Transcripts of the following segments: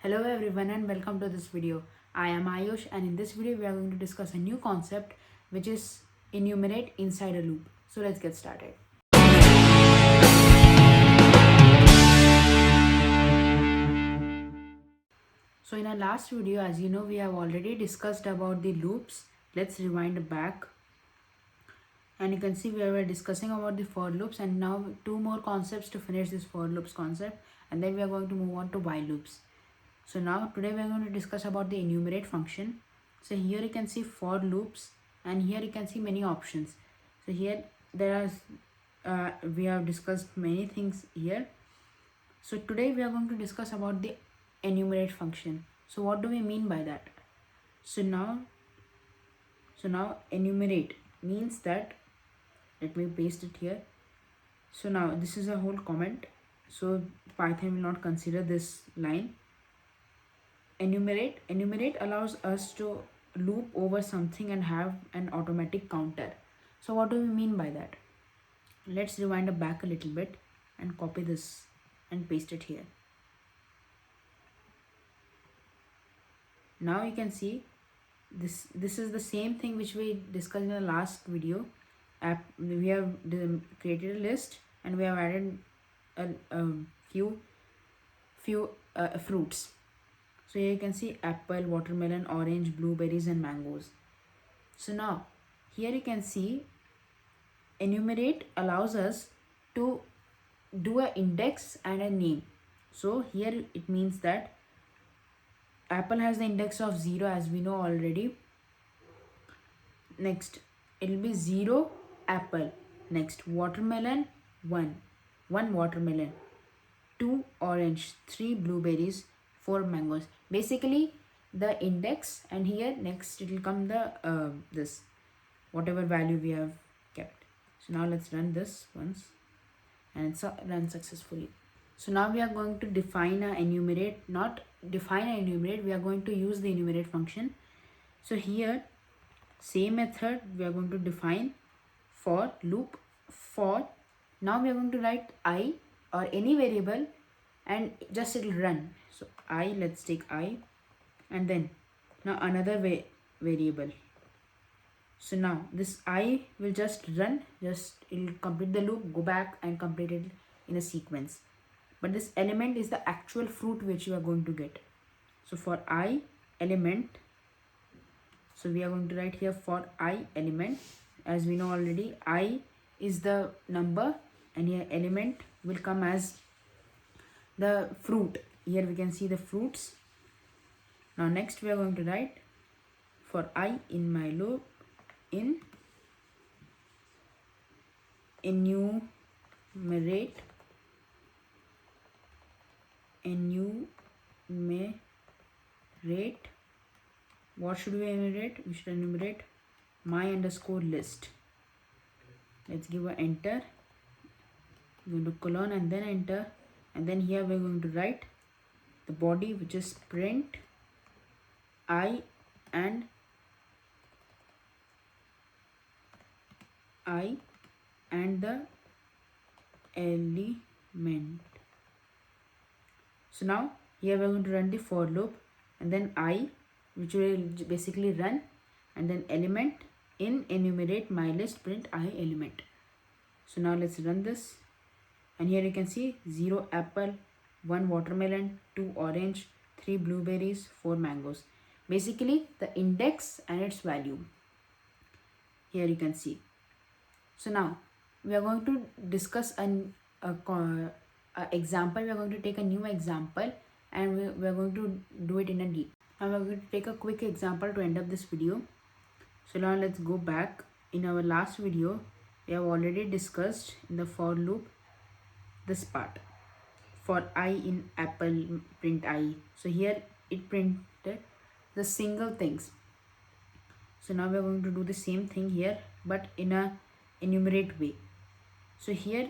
Hello everyone and welcome to this video. I am Ayush and in this video we are going to discuss a new concept which is enumerate inside a loop. So let's get started. So in our last video, as you know, we have already discussed about the loops. Let's rewind back. And you can see we were discussing about the for loops and now two more concepts to finish this for loops concept, and then we are going to move on to while loops. So now today we are going to discuss about the enumerate function. So here you can see for loops and here you can see many options. So here there are we have discussed many things here. So today we are going to discuss about the enumerate function. So what do we mean by that? So now enumerate means that, let me paste it here. So now this is a whole comment, so Python will not consider this line. Enumerate allows us to loop over something and have an automatic counter. So what do we mean by that? Let's rewind back a little bit and copy this and paste it here. Now you can see this is the same thing which we discussed in the last video. We have created a list and we have added a few fruits. So here you can see apple, watermelon, orange, blueberries and mangoes. So now here you can see enumerate allows us to do an index and a name. So here it means that apple has the index of 0 as we know already. Next it will be 0 apple. Next watermelon, 1 watermelon, 2 orange, 3 blueberries, 4 mangoes. Basically the index, and here next it will come the this whatever value we have kept. So now let's run this once and it's run successfully. So now we are going to define a enumerate, not define a enumerate, we are going to use the enumerate function. So here same method we are going to define for loop. For now we are going to write I or any variable and just it will run. So I, let's take I, and then now another variable. So now this I will just run, just it will complete the loop, go back and complete it in a sequence. But this element is the actual fruit which you are going to get. So for I element, so we are going to write here for I element. As we know already, I is the number and here element will come as the fruit. Here we can see the fruits. Now next we are going to write for I in my loop in enumerate what should we enumerate? We should enumerate my underscore list. Let's give an enter, we're going to colon and then enter, and then here we're going to write the body which is print I and the element. So now here we're going to run the for loop and then I, which will basically run, and then element in enumerate my list print I element. So now let's run this, and here you can see 0 apple, 1 watermelon, 2 orange, 3 blueberries, 4 mangoes. Basically the index and its value. Here you can see. So now we are going to discuss an example. We are going to take a new example and we are going to do it in a deep. Now we are going to take a quick example to end up this video. So now let's go back. In our last video we have already discussed in the for loop this part. For I in apple print I. So here it printed the single things. So now we are going to do the same thing here but in a enumerate way. So here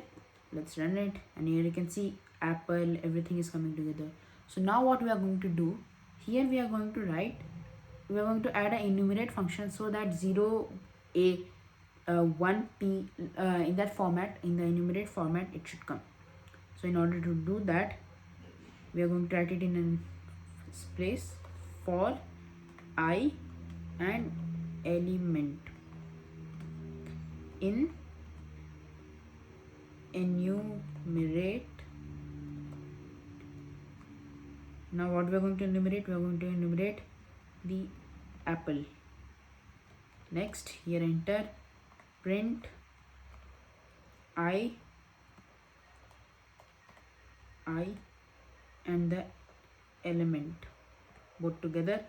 let's run it, and here you can see apple, everything is coming together. So now what we are going to do, here we are going to write, we are going to add an enumerate function so that 0a 1p in that format, in the enumerate format it should come. So in order to do that we are going to write it in space for I and element in enumerate. Now what we are going to enumerate? We are going to enumerate the apple. Next, here enter print I and the element both together.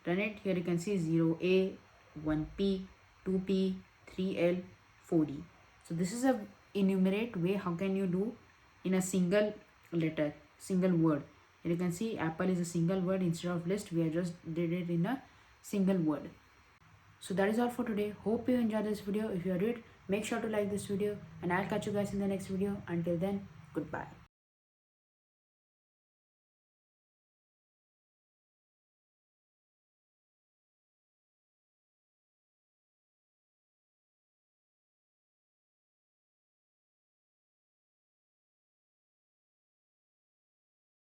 Run it. Here you can see 0a, 1p, 2p, 3l, 4d. So this is a enumerate way how can you do in a single letter, single word. Here you can see apple is a single word. Instead of list, we have just did it in a single word. So that is all for today. Hope you enjoyed this video. If you did, make sure to like this video, and I'll catch you guys in the next video. Until then, goodbye.